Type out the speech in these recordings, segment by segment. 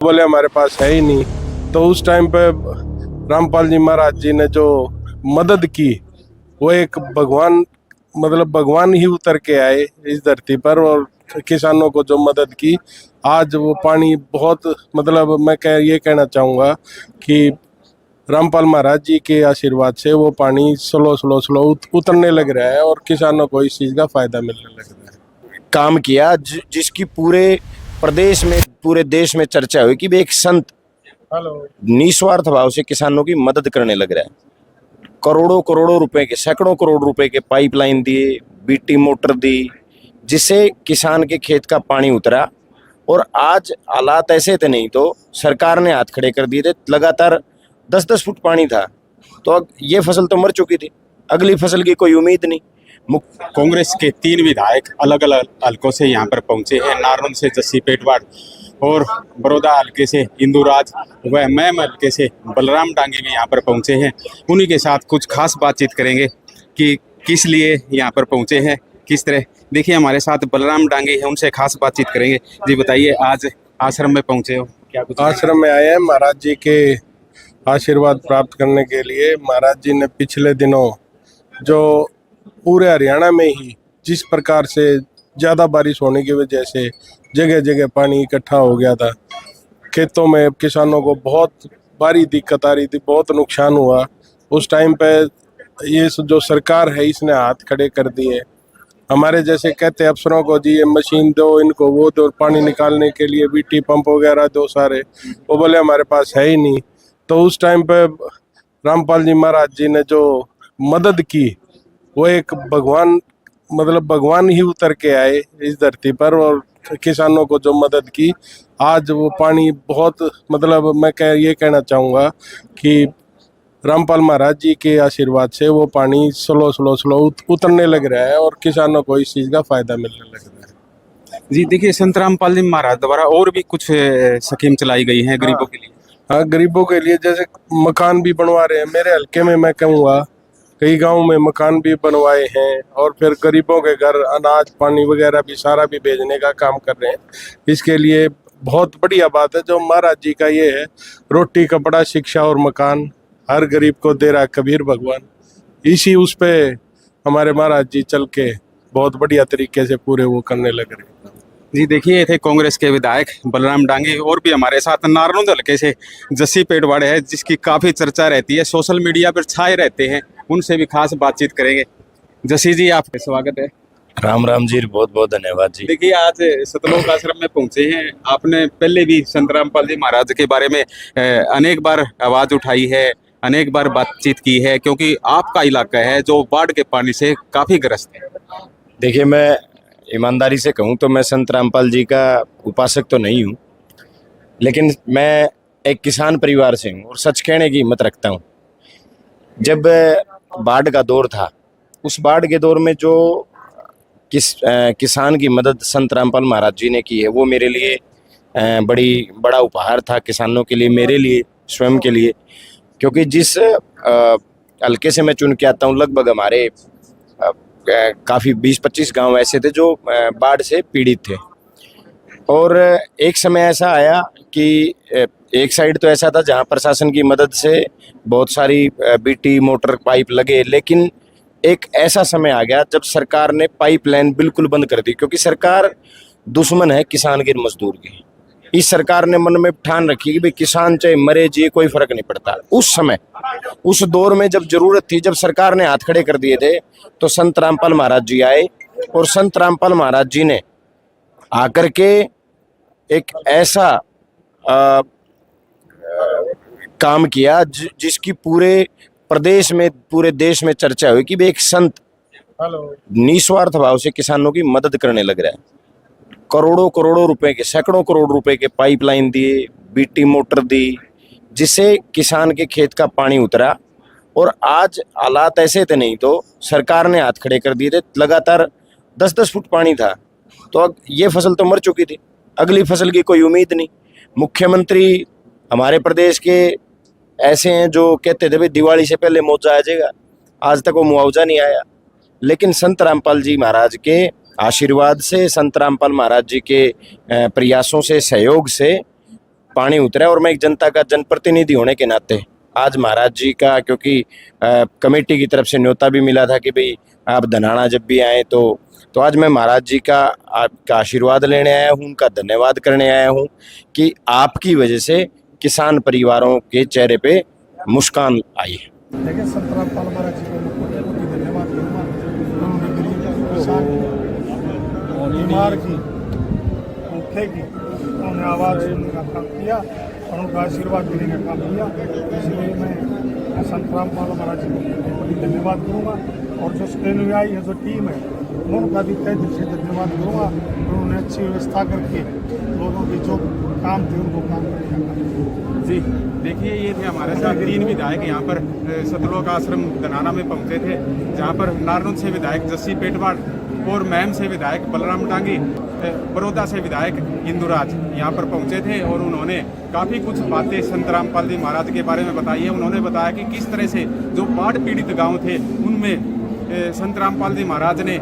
बोले हमारे पास है ही नहीं। तो उस टाइम पे रामपाल जी महाराज जी ने जो मदद की, वो एक भगवान, मतलब भगवान ही उतर के आए इस धरती पर और किसानों को जो मदद की। आज वो पानी बहुत, मतलब मैं ये कहना चाहूँगा कि रामपाल महाराज जी के आशीर्वाद से वो पानी स्लो स्लो स्लो उतरने लग रहा है और किसानों को इस चीज़ का फायदा मिलने लग रहा है। काम किया जिसकी पूरे प्रदेश में, पूरे देश में चर्चा हुई कि वे एक संत निस्वार्थ भाव से किसानों की मदद करने लग रहा है। करोड़ों करोड़ों रुपए के, सैकड़ों करोड़ रुपए के पाइपलाइन दिए, बीटी मोटर दी, जिससे किसान के खेत का पानी उतरा। और आज हालात ऐसे थे, नहीं तो सरकार ने हाथ खड़े कर दिए थे। लगातार 10-10 फुट पानी था, तो अब ये फसल तो मर चुकी थी, अगली फसल की कोई उम्मीद नहीं। कांग्रेस के 3 विधायक अलग अलग हलकों से यहाँ पर पहुंचे हैं। नारनौल से जस्सी पेटवाड़ और बड़ौदा हल्के से इंदुराज व मैम हल्के से बलराम डांगी भी यहाँ पर पहुंचे हैं। उन्हीं के साथ कुछ खास बातचीत करेंगे कि किस लिए यहाँ पर पहुंचे हैं, किस तरह। देखिए हमारे साथ बलराम डांगी है, उनसे खास बातचीत करेंगे। जी बताइए, आज आश्रम में पहुंचे हो, क्या कुछ? आश्रम में आए हैं महाराज जी के आशीर्वाद प्राप्त करने के लिए। महाराज जी ने पिछले दिनों जो पूरे हरियाणा में ही जिस प्रकार से ज़्यादा बारिश होने की वजह से जगह जगह पानी इकट्ठा हो गया था, खेतों में किसानों को बहुत भारी दिक्कत आ रही थी, बहुत नुकसान हुआ। उस टाइम पे ये जो सरकार है इसने हाथ खड़े कर दिए। हमारे जैसे कहते अफसरों को जी ये मशीन दो, इनको वो दो, पानी निकालने के लिए बीटी पंप वगैरह दो सारे, वो बोले हमारे पास है ही नहीं। तो उस टाइम पे रामपाल जी महाराज जी ने जो मदद की, वो एक भगवान, मतलब भगवान ही उतर के आए इस धरती पर और किसानों को जो मदद की। आज वो पानी बहुत, मतलब मैं ये कहना चाहूँगा कि रामपाल महाराज जी के आशीर्वाद से वो पानी स्लो स्लो स्लो उतरने लग रहा है और किसानों को इस चीज़ का फायदा मिलने लग रहा है। जी देखिए, संत रामपाल जी महाराज द्वारा और भी कुछ स्कीम चलाई गई हैं गरीबों के लिए। हाँ, गरीबों के लिए जैसे मकान भी बनवा रहे हैं। मेरे हल्के में मैं कहूँगा कई गांव में मकान भी बनवाए हैं और फिर गरीबों के घर अनाज पानी वगैरह भी सारा भी भेजने का काम कर रहे हैं। इसके लिए बहुत बढ़िया बात है जो महाराज जी का ये है, रोटी कपड़ा शिक्षा और मकान हर गरीब को दे रहा कबीर भगवान। इसी उस पे हमारे महाराज जी चल के बहुत बढ़िया तरीके से पूरे वो करने लग रहे हैं। जी देखिए, ये थे कांग्रेस के विधायक बलराम डांगी। और भी हमारे साथ नारनौल हल्के से जस्सी पेटवाड़ है, जिसकी काफ़ी चर्चा रहती है, सोशल मीडिया पर छाए रहते हैं। उनसे भी खास बातचीत करेंगे। जस्सी जी, आपका स्वागत है। राम राम जी, बहुत बहुत धन्यवाद जी। देखिए, आज सतलोक आश्रम में पहुंचे हैं। आपने पहले भी संत रामपाल जी महाराज के बारे में अनेक बार आवाज़ उठाई है, अनेक बार बातचीत की है, क्योंकि आपका इलाका है जो बाढ़ के पानी से काफ़ी ग्रस्त है। देखिए, मैं ईमानदारी से कहूँ तो मैं संत रामपाल जी का उपासक तो नहीं हूँ, लेकिन मैं एक किसान परिवार से हूँ और सच कहने की हिम्मत रखता हूँ। जब बाढ़ का दौर था, उस बाढ़ के दौर में जो किसान की मदद संत रामपाल महाराज जी ने की है, वो मेरे लिए बड़ा उपहार था, किसानों के लिए, मेरे लिए, स्वयं के लिए। क्योंकि जिस हल्के से मैं चुन के आता हूँ, लगभग हमारे काफ़ी 20-25 गांव ऐसे थे जो बाढ़ से पीड़ित थे। और एक समय ऐसा आया कि एक साइड तो ऐसा था जहां प्रशासन की मदद से बहुत सारी बीटी मोटर पाइप लगे, लेकिन एक ऐसा समय आ गया जब सरकार ने पाइपलाइन बिल्कुल बंद कर दी, क्योंकि सरकार दुश्मन है किसान के मजदूर की। इस सरकार ने मन में ठान रखी कि भाई किसान चाहे मरे जिए कोई फर्क नहीं पड़ता। उस समय, उस दौर में जब जरूरत थी, जब सरकार ने हाथ खड़े कर दिए थे, तो संत रामपाल महाराज जी आए और संत रामपाल महाराज जी ने आकर के एक ऐसा काम किया जिसकी पूरे प्रदेश में, पूरे देश में चर्चा हुई कि वे एक संत निस्वार्थ भाव से किसानों की मदद करने लग रहा है। करोड़ों करोड़ों रुपए के, सैकड़ों करोड़ रुपए के पाइपलाइन दिए, बीटी मोटर दी, जिससे किसान के खेत का पानी उतरा। और आज हालात ऐसे थे, नहीं तो सरकार ने हाथ खड़े कर दिए थे। लगातार 10-10 फुट पानी था, तो अब ये फसल तो मर चुकी थी, अगली फसल की कोई उम्मीद नहीं। मुख्यमंत्री हमारे प्रदेश के ऐसे हैं जो कहते थे भाई दिवाली से पहले मुआवजा आ जाएगा, आज तक वो मुआवजा नहीं आया। लेकिन संत रामपाल जी महाराज के आशीर्वाद से, संत रामपाल महाराज जी के प्रयासों से, सहयोग से पानी उतरा है। और मैं एक जनता का जनप्रतिनिधि होने के नाते आज महाराज जी का, क्योंकि कमेटी की तरफ से न्योता भी मिला था कि भाई आप धनाना जब भी आए तो आज मैं महाराज जी का आपका आशीर्वाद लेने आया हूँ, उनका धन्यवाद करने आया हूँ कि आपकी वजह से किसान परिवारों के चेहरे पे मुस्कान आई है। देखिए संत रामपाल महाराज जी को कोटि धन्यवाद दूंगा। उन्होंने गरीब किसान की, बीमार की, भूखे की उन्होंने आवाज़ सुनने का काम किया और उनका आशीर्वाद देने का काम किया। इसलिए मैं संत रामपाल महाराज जी को कोटि धन्यवाद करूँगा और जो अनुयायी है, जो टीम है, उनका भी तहे दिल से धन्यवाद करूँगा। उन्होंने अच्छी व्यवस्था करके लोगों के जो काम थे उनको काम करने। जी देखिए, ये थे हमारे साथ 3 विधायक यहाँ पर सतलोक आश्रम धनाना में पहुँचे थे, जहाँ पर नारनौल से विधायक जस्सी पेटवाड़ और महम से विधायक बलराम डांगी, बड़ौदा से विधायक इंदुराज यहाँ पर पहुँचे थे और उन्होंने काफ़ी कुछ बातें संत रामपाल जी महाराज के बारे में बताई है। उन्होंने बताया कि किस तरह से जो बाढ़ पीड़ित गांव थे उनमें संत रामपाल जी महाराज ने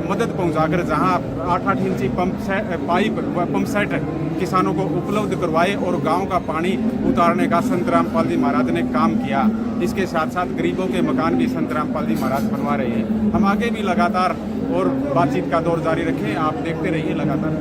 मदद पहुंचाकर जहां 8-8 इंची पंप सेट किसानों को उपलब्ध करवाए और गांव का पानी उतारने का संत रामपाल जी महाराज ने काम किया। इसके साथ साथ गरीबों के मकान भी संत रामपाल जी महाराज बनवा रहे हैं। हम आगे भी लगातार और बातचीत का दौर जारी रखें, आप देखते रहिए लगातार।